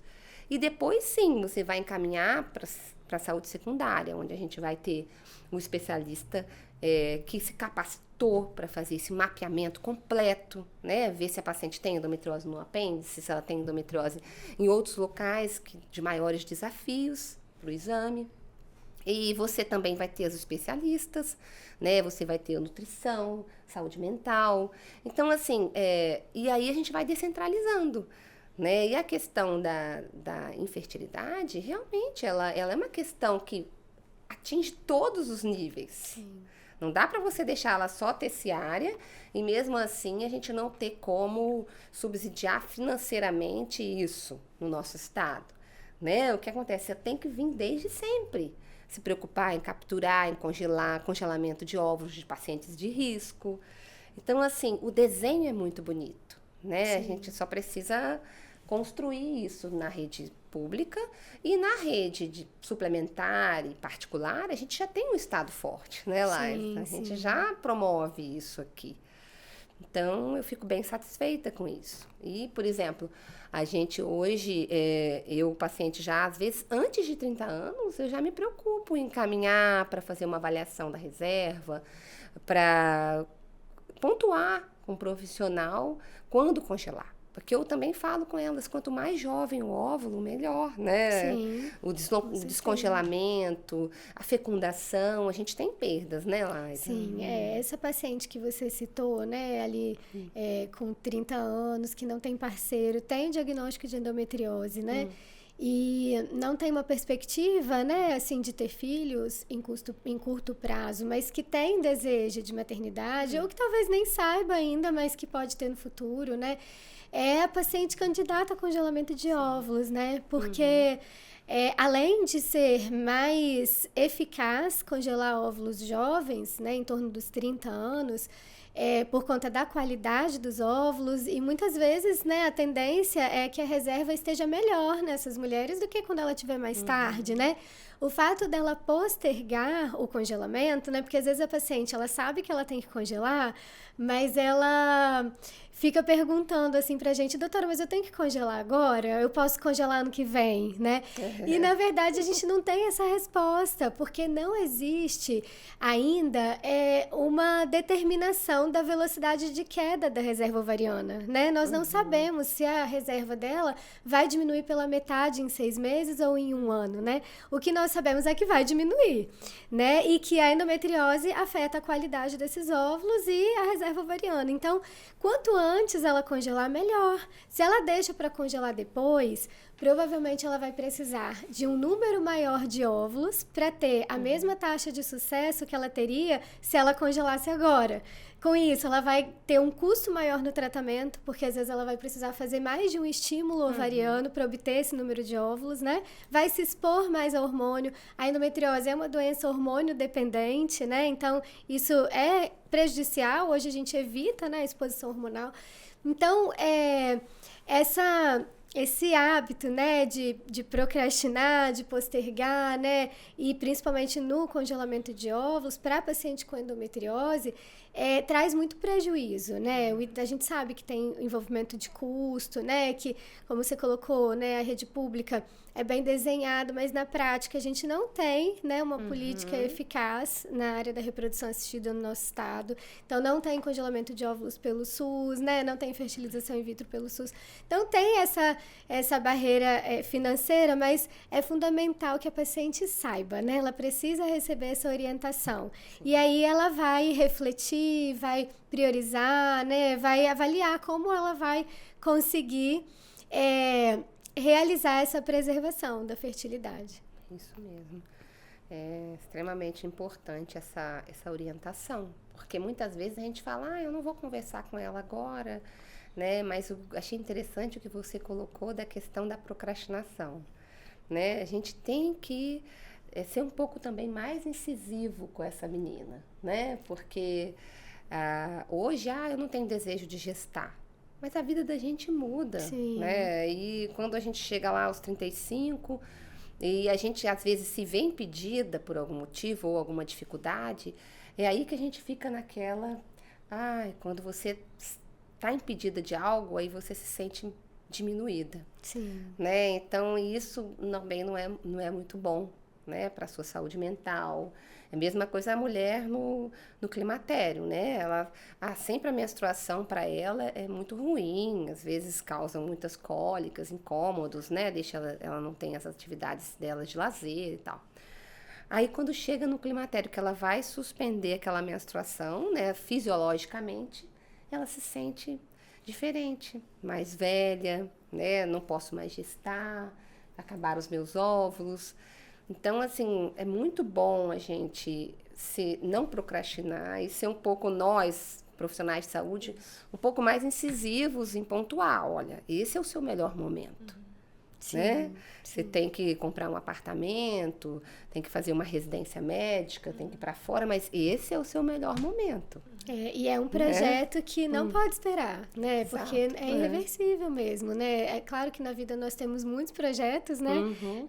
E depois, sim, você vai encaminhar para a saúde secundária, onde a gente vai ter um especialista que se capacitou para fazer esse mapeamento completo, né? Ver se a paciente tem endometriose no apêndice, se ela tem endometriose em outros locais de maiores desafios para o exame. E você também vai ter os especialistas, né? Você vai ter nutrição, saúde mental. Então, assim, e aí a gente vai descentralizando, né? E a questão da infertilidade, realmente, ela é uma questão que atinge todos os níveis. Sim. Não dá para você deixar ela só terciária e mesmo assim a gente não ter como subsidiar financeiramente isso no nosso estado, né? O que acontece? Você tem que vir desde sempre se preocupar em capturar, em congelamento de óvulos de pacientes de risco. Então, assim, o desenho é muito bonito, né? Sim. A gente só precisa construir isso na rede pública e na rede de suplementar e particular, a gente já tem um estado forte, né, Laís? A gente já promove isso aqui. Então, eu fico bem satisfeita com isso. E, por exemplo, a gente hoje, eu, paciente já, às vezes, antes de 30 anos, eu já me preocupo em encaminhar para fazer uma avaliação da reserva, para pontuar com um profissional quando congelar. Porque eu também falo com elas, quanto mais jovem o óvulo, melhor, né? Sim, o descongelamento, a fecundação, a gente tem perdas, né, Laís? Sim, essa paciente que você citou, né, ali com 30 anos, que não tem parceiro, tem diagnóstico de endometriose, né? E não tem uma perspectiva, né, assim, de ter filhos em curto prazo, mas que tem desejo de maternidade, ou que talvez nem saiba ainda, mas que pode ter no futuro, né? É a paciente candidata a congelamento de óvulos, né? Porque além de ser mais eficaz congelar óvulos jovens, né, em torno dos 30 anos, por conta da qualidade dos óvulos, e muitas vezes, né, a tendência é que a reserva esteja melhor nessas mulheres do que quando ela tiver mais tarde, né? O fato dela postergar o congelamento, né? Porque às vezes a paciente, ela sabe que ela tem que congelar, mas ela fica perguntando assim pra gente, doutora, mas eu tenho que congelar agora? Eu posso congelar ano que vem, né? E na verdade a gente não tem essa resposta, porque não existe ainda uma determinação da velocidade de queda da reserva ovariana, né? Nós não sabemos se a reserva dela vai diminuir pela metade em 6 meses ou em 1 ano, né? O que nós sabemos é que vai diminuir, né? E que a endometriose afeta a qualidade desses óvulos e a reserva ovariana. Então, quanto antes ela congelar, melhor. Se ela deixa para congelar depois, provavelmente ela vai precisar de um número maior de óvulos para ter a mesma taxa de sucesso que ela teria se ela congelasse agora. Com isso, ela vai ter um custo maior no tratamento, porque às vezes ela vai precisar fazer mais de um estímulo ovariano para obter esse número de óvulos, né? Vai se expor mais ao hormônio. A endometriose é uma doença hormônio dependente, né? Então, isso é prejudicial. Hoje a gente evita, né, a exposição hormonal. Então, esse hábito, né, de procrastinar, de postergar, né, e principalmente no congelamento de óvulos para paciente com endometriose, traz muito prejuízo, né? A gente sabe que tem envolvimento de custo, né, que, como você colocou, né, a rede pública é bem desenhado, mas na prática a gente não tem, né, uma política eficaz na área da reprodução assistida no nosso estado. Então, não tem congelamento de óvulos pelo SUS, né, não tem fertilização in vitro pelo SUS. Então, tem essa barreira financeira, mas é fundamental que a paciente saiba, né? Ela precisa receber essa orientação. E aí ela vai refletir, vai priorizar, né, vai avaliar como ela vai conseguir realizar essa preservação da fertilidade. Isso mesmo. É extremamente importante essa orientação, porque muitas vezes a gente fala, eu não vou conversar com ela agora, né? Mas eu achei interessante o que você colocou da questão da procrastinação, né? A gente tem que ser um pouco também mais incisivo com essa menina, né? Porque hoje, eu não tenho desejo de gestar. Mas a vida da gente muda, Sim. né? E quando a gente chega lá aos 35 e a gente às vezes se vê impedida por algum motivo ou alguma dificuldade, é aí que a gente fica naquela... quando você está impedida de algo, aí você se sente diminuída. Sim. Né? Então, isso também não é muito bom, né, para a sua saúde mental. É a mesma coisa a mulher no climatério, né? Sempre a menstruação para ela é muito ruim, às vezes causa muitas cólicas, incômodos, né? Deixa ela não tem as atividades dela de lazer e tal. Aí quando chega no climatério que ela vai suspender aquela menstruação, né, fisiologicamente, ela se sente diferente, mais velha, né? Não posso mais gestar, acabaram os meus óvulos. Então, assim, é muito bom a gente não procrastinar e ser um pouco nós, profissionais de saúde, um pouco mais incisivos em pontuar. Olha, esse é o seu melhor momento, né? Você tem que comprar um apartamento, tem que fazer uma residência médica, tem que ir para fora, mas esse é o seu melhor momento. E é um projeto que não pode esperar, né? Exato, Porque é irreversível mesmo, né? É claro que na vida nós temos muitos projetos, né?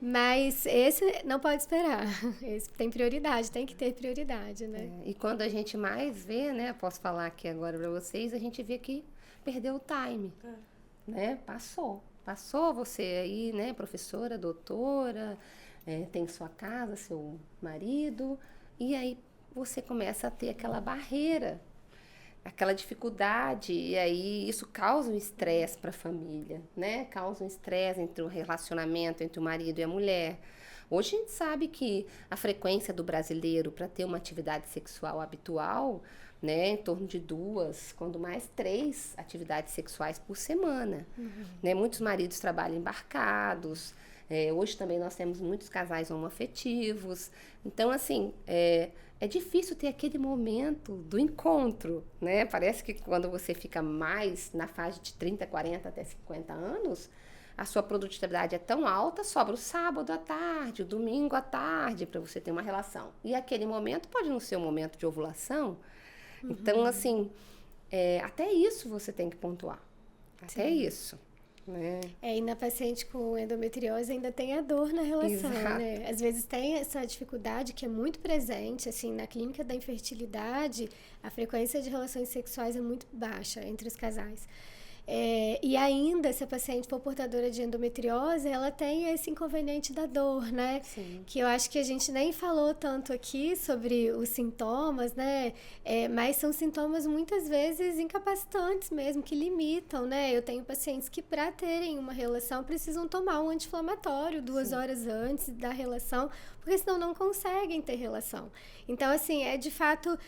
Mas esse não pode esperar. Esse tem prioridade, tem que ter prioridade, né? E quando a gente mais vê, né? Posso falar aqui agora para vocês, a gente vê que perdeu o time, né? Passou você aí, né? Professora, doutora, tem sua casa, seu marido, e aí você começa a ter aquela barreira, aquela dificuldade, e aí isso causa um estresse para a família, né? Causa um estresse entre o relacionamento entre o marido e a mulher. Hoje a gente sabe que a frequência do brasileiro para ter uma atividade sexual habitual, né, em torno de 2, quando mais 3 atividades sexuais por semana. Né? Muitos maridos trabalham embarcados. Hoje também nós temos muitos casais homoafetivos. Então, assim, é difícil ter aquele momento do encontro, né? Parece que quando você fica mais na fase de 30, 40 até 50 anos, a sua produtividade é tão alta, sobra o sábado à tarde, o domingo à tarde, para você ter uma relação. E aquele momento pode não ser um momento de ovulação. Então, assim, até isso você tem que pontuar. Até isso. Né? E na paciente com endometriose ainda tem a dor na relação, né? Às vezes tem essa dificuldade que é muito presente, assim, na clínica da infertilidade, a frequência de relações sexuais é muito baixa entre os casais. E ainda, se a paciente for portadora de endometriose, ela tem esse inconveniente da dor, né? Sim. Que eu acho que a gente nem falou tanto aqui sobre os sintomas, né? Mas são sintomas muitas vezes incapacitantes mesmo, que limitam, né? Eu tenho pacientes que, para terem uma relação, precisam tomar um anti-inflamatório 2 horas antes da relação, porque senão não conseguem ter relação. Então, assim, de fato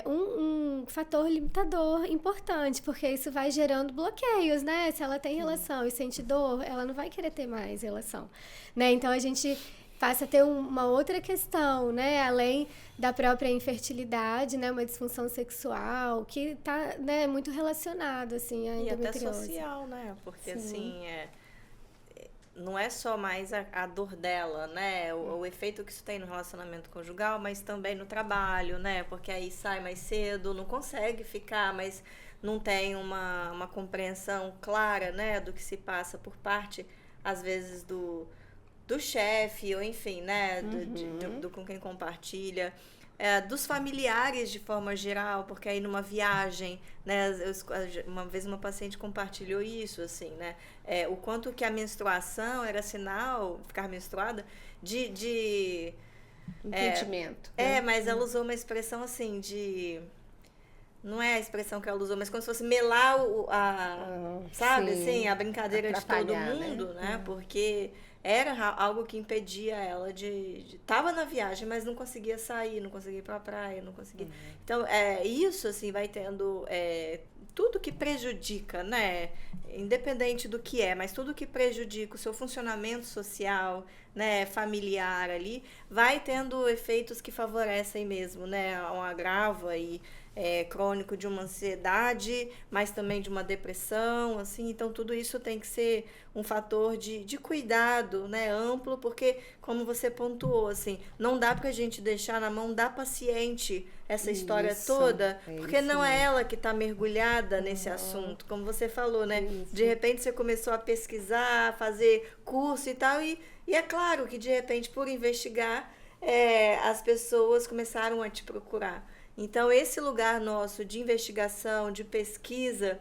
um fator limitador importante, porque isso vai gerando bloqueios, né? Se ela tem relação e sente dor, ela não vai querer ter mais relação, né? Então, a gente passa a ter uma outra questão, né? Além da própria infertilidade, né? Uma disfunção sexual, que está, né, muito relacionado, assim, à endometriose. E até social, né? Porque, assim, não é só mais a dor dela, né? O efeito que isso tem no relacionamento conjugal, mas também no trabalho, né? Porque aí sai mais cedo, não consegue ficar, mas não tem uma compreensão clara, né? Do que se passa por parte, às vezes, do chefe, ou enfim, né? Do com quem compartilha. Dos familiares de forma geral, porque aí numa viagem, né, uma vez uma paciente compartilhou isso, assim, né, o quanto que a menstruação era sinal, ficar menstruada, de impedimento. Mas ela usou uma expressão assim, não é a expressão que ela usou, mas como se fosse melar sabe, assim, a brincadeira de todo mundo, né, porque era algo que impedia ela de tava na viagem, mas não conseguia sair, não conseguia ir pra praia, não conseguia. Então, isso, assim, vai tendo tudo que prejudica, né? Independente do que mas tudo que prejudica o seu funcionamento social, né, familiar ali, vai tendo efeitos que favorecem mesmo, né? Um agravo aí crônico de uma ansiedade, mas também de uma depressão, assim, então tudo isso tem que ser um fator de cuidado, né, amplo, porque, como você pontuou, assim, não dá pra gente deixar na mão da paciente essa história toda, porque não é ela que está mergulhada nesse assunto, como você falou, né, de repente você começou a pesquisar, fazer curso e tal, e é claro que, de repente, por investigar, as pessoas começaram a te procurar. Então, esse lugar nosso de investigação, de pesquisa,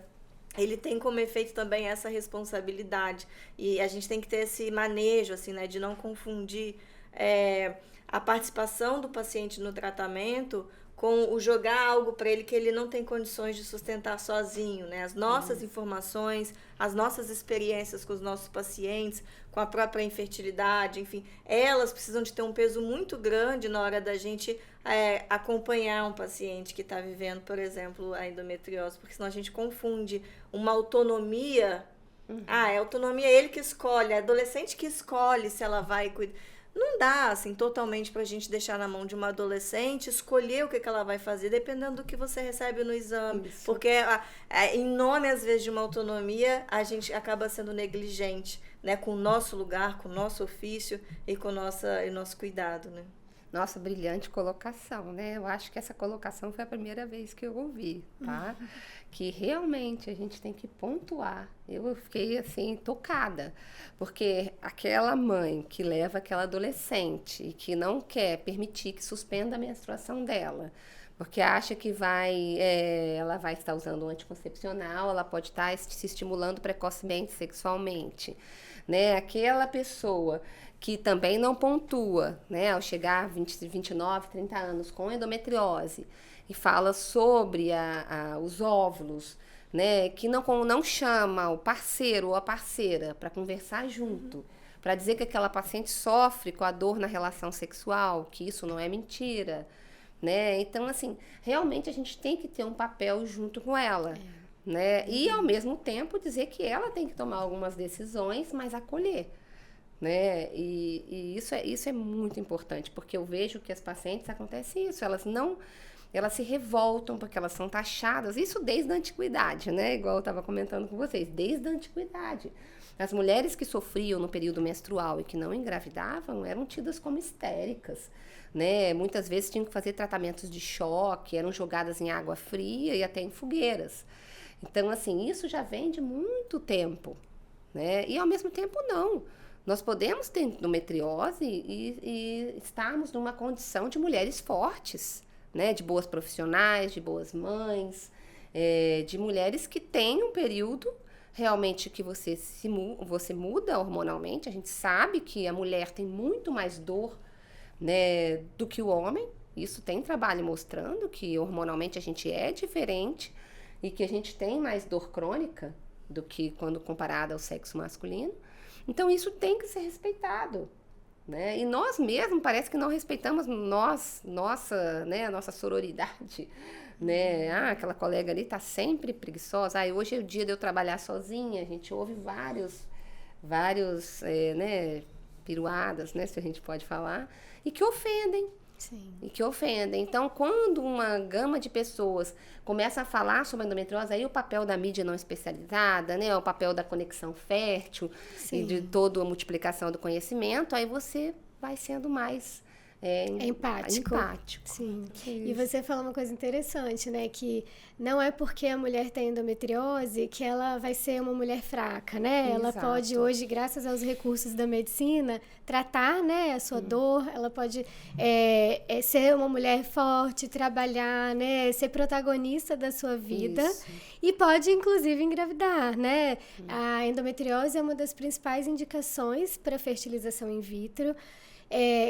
ele tem como efeito também essa responsabilidade. E a gente tem que ter esse manejo, assim, né, de não confundir a participação do paciente no tratamento com o jogar algo para ele que ele não tem condições de sustentar sozinho, né? As nossas informações, as nossas experiências com os nossos pacientes, com a própria infertilidade, enfim, elas precisam de ter um peso muito grande na hora da gente acompanhar um paciente que está vivendo, por exemplo, a endometriose, porque senão a gente confunde uma autonomia. É autonomia, ele que escolhe, é adolescente que escolhe se ela vai cuidar. Não dá, assim, totalmente pra gente deixar na mão de uma adolescente escolher o que ela vai fazer, dependendo do que você recebe no exame. Isso. Porque, em nome, às vezes, de uma autonomia, a gente acaba sendo negligente, né? Com o nosso lugar, com o nosso ofício e com o nosso cuidado, né? Nossa, brilhante colocação, né? Eu acho que essa colocação foi a primeira vez que eu ouvi, tá? Que realmente a gente tem que pontuar. Eu fiquei, assim, tocada. Porque aquela mãe que leva aquela adolescente e que não quer permitir que suspenda a menstruação dela, porque acha que ela vai estar usando um anticoncepcional, ela pode estar se estimulando precocemente sexualmente, né? Aquela pessoa que também não pontua, né, ao chegar a 29, 30 anos com endometriose, e fala sobre os óvulos, né, que não chama o parceiro ou a parceira para conversar junto, para dizer que aquela paciente sofre com a dor na relação sexual, que isso não é mentira, né? Então, assim, realmente a gente tem que ter um papel junto com ela, né? E, ao mesmo tempo, dizer que ela tem que tomar algumas decisões, mas acolher. Né? E isso é muito importante, porque eu vejo que as pacientes acontece isso, elas não elas se revoltam porque elas são taxadas, isso desde a antiguidade, né? Igual eu estava comentando com vocês, desde a antiguidade. As mulheres que sofriam no período menstrual e que não engravidavam eram tidas como histéricas, né? Muitas vezes tinham que fazer tratamentos de choque, eram jogadas em água fria e até em fogueiras. Então, assim, isso já vem de muito tempo, né? E ao mesmo tempo não. Nós podemos ter endometriose e estarmos numa condição de mulheres fortes, né? De boas profissionais, de boas mães, de mulheres que têm um período realmente que você muda hormonalmente. A gente sabe que a mulher tem muito mais dor, né, do que o homem. Isso tem trabalho mostrando que hormonalmente a gente é diferente e que a gente tem mais dor crônica do que quando comparado ao sexo masculino. Então isso tem que ser respeitado, né? E nós mesmos parece que não respeitamos nossa sororidade, né? Ah, aquela colega ali tá sempre preguiçosa. Ah, hoje é o dia de eu trabalhar sozinha. A gente ouve vários piruadas, né, se a gente pode falar, e que ofendem. Sim. E que ofendem. Então, quando uma gama de pessoas começa a falar sobre a endometriose, aí o papel da mídia não especializada, né, o papel da conexão fértil, sim, e de toda a multiplicação do conhecimento, aí você vai sendo mais empático. Sim. E você falou uma coisa interessante, né? Que não é porque a mulher tem endometriose que ela vai ser uma mulher fraca, né? Exato. Ela pode hoje, graças aos recursos da medicina, tratar, né, a sua dor. Ela pode ser uma mulher forte, trabalhar, né? Ser protagonista da sua vida. Isso. E pode, inclusive, engravidar, né? A endometriose é uma das principais indicações para fertilização in vitro.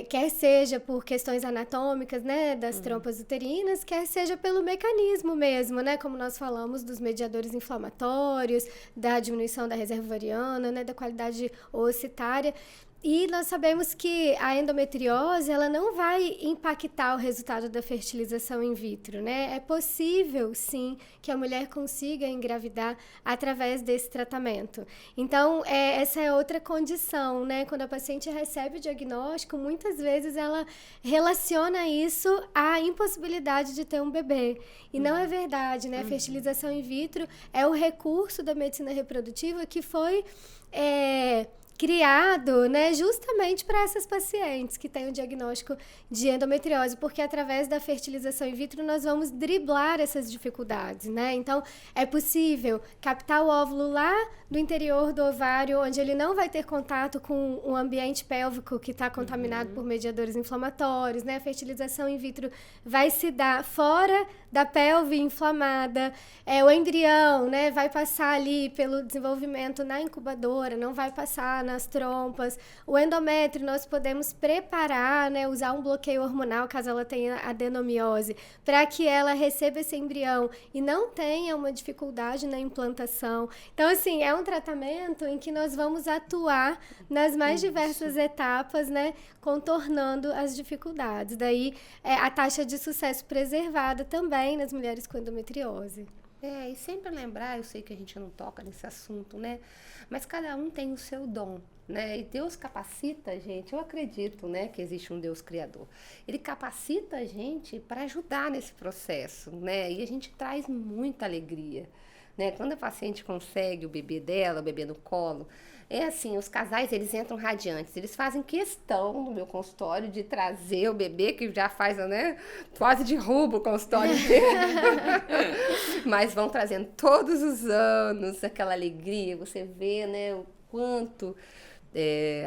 Quer seja por questões anatômicas, né, das trompas uterinas, quer seja pelo mecanismo mesmo, né, como nós falamos dos mediadores inflamatórios, da diminuição da reserva ovariana, né, da qualidade ocitária. E nós sabemos que a endometriose, ela não vai impactar o resultado da fertilização in vitro, né? É possível, sim, que a mulher consiga engravidar através desse tratamento. Então, essa é outra condição, né? Quando a paciente recebe o diagnóstico, muitas vezes ela relaciona isso à impossibilidade de ter um bebê. E não é verdade, né? A fertilização in vitro é o recurso da medicina reprodutiva que foi criado, né, justamente para essas pacientes que têm o diagnóstico de endometriose, porque através da fertilização in vitro nós vamos driblar essas dificuldades, né? Então, é possível captar o óvulo lá do interior do ovário, onde ele não vai ter contato com o ambiente pélvico que está contaminado por mediadores inflamatórios, né? A fertilização in vitro vai se dar fora da pelve inflamada, o embrião, né, vai passar ali pelo desenvolvimento na incubadora, não vai passar nas trompas. O endométrio nós podemos preparar, né, usar um bloqueio hormonal, caso ela tenha adenomiose, para que ela receba esse embrião e não tenha uma dificuldade na implantação. Então, assim, é um tratamento em que nós vamos atuar nas mais diversas etapas, né, contornando as dificuldades. Daí, a taxa de sucesso preservada também nas mulheres com endometriose. E sempre lembrar, eu sei que a gente não toca nesse assunto, né? Mas cada um tem o seu dom, né? E Deus capacita a gente, eu acredito, né, que existe um Deus criador. Ele capacita a gente para ajudar nesse processo, né? E a gente traz muita alegria, né? Quando a paciente consegue o bebê dela, o bebê no colo, assim, os casais, eles entram radiantes, eles fazem questão no meu consultório de trazer o bebê, que já faz, né, quase derruba o consultório dele, mas vão trazendo todos os anos aquela alegria, você vê, né, o quanto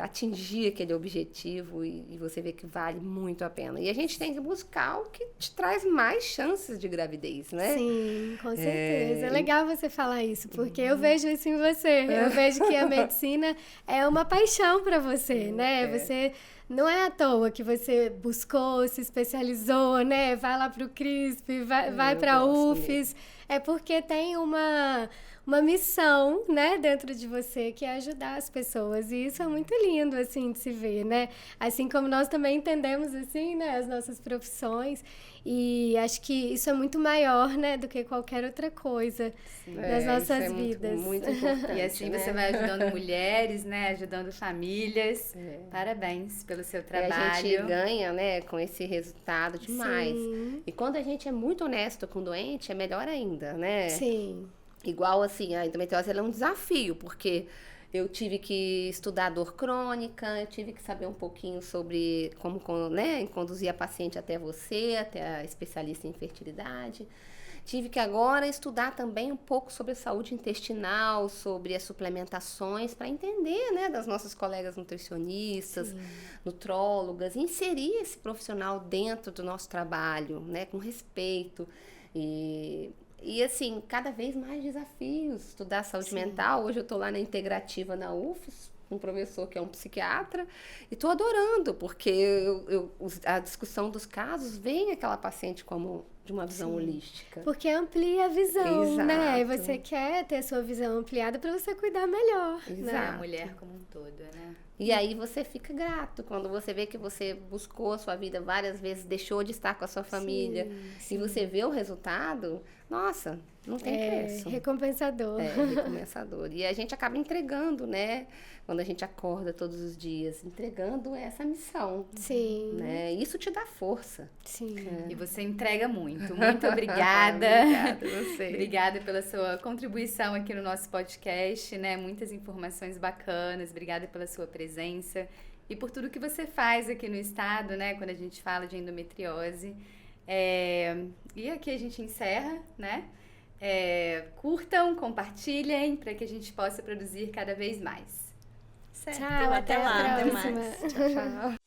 atingir aquele objetivo e você vê que vale muito a pena. E a gente tem que buscar o que te traz mais chances de gravidez, né? Sim, com certeza. É legal você falar isso, porque eu vejo isso em você. Eu vejo que a medicina é uma paixão para você, né? Você... Não é à toa que você buscou, se especializou, né? Vai lá para o CRISP, vai para a UFES. É porque tem uma uma missão, né, dentro de você, que é ajudar as pessoas. E isso é muito lindo, assim, de se ver, né? Assim como nós também entendemos, assim, né, as nossas profissões. E acho que isso é muito maior, né, do que qualquer outra coisa das nossas vidas. Muito importante. E assim né? você vai ajudando mulheres, né? Ajudando famílias. Parabéns pelo seu trabalho. E a gente ganha, né, com esse resultado demais. Sim. E quando a gente é muito honesto com o doente, é melhor ainda, né? Sim. Igual assim, a endometriose ela é um desafio, porque eu tive que estudar dor crônica, eu tive que saber um pouquinho sobre como, né, conduzir a paciente até você, até a especialista em fertilidade. Tive que agora estudar também um pouco sobre a saúde intestinal, sobre as suplementações, para entender, né, das nossas colegas nutricionistas, nutrólogas, inserir esse profissional dentro do nosso trabalho, né, com respeito. E assim, cada vez mais desafios, estudar saúde mental. Hoje eu estou lá na integrativa na UFES, com um professor que é um psiquiatra, e estou adorando, porque a discussão dos casos vem aquela paciente como de uma visão holística. Porque amplia a visão, né? E Exato. você quer ter a sua visão ampliada para você cuidar melhor, A né? mulher como um todo, né? E aí você fica grato quando você vê que você buscou a sua vida várias vezes, deixou de estar com a sua família, e você vê o resultado, nossa, não tem preço. Recompensador. É recompensador. E a gente acaba entregando, né? Quando a gente acorda todos os dias, entregando essa missão. Sim. Né? Isso te dá força. Sim. E você entrega muito. Muito obrigada. Obrigada a você. Obrigada pela sua contribuição aqui no nosso podcast, né? Muitas informações bacanas. Obrigada pela sua presença e por tudo que você faz aqui no estado, né? Quando a gente fala de endometriose. E aqui a gente encerra, né? Curtam, compartilhem para que a gente possa produzir cada vez mais. Certo. Tchau, até a lá. Até próxima. mais. Tchau, tchau.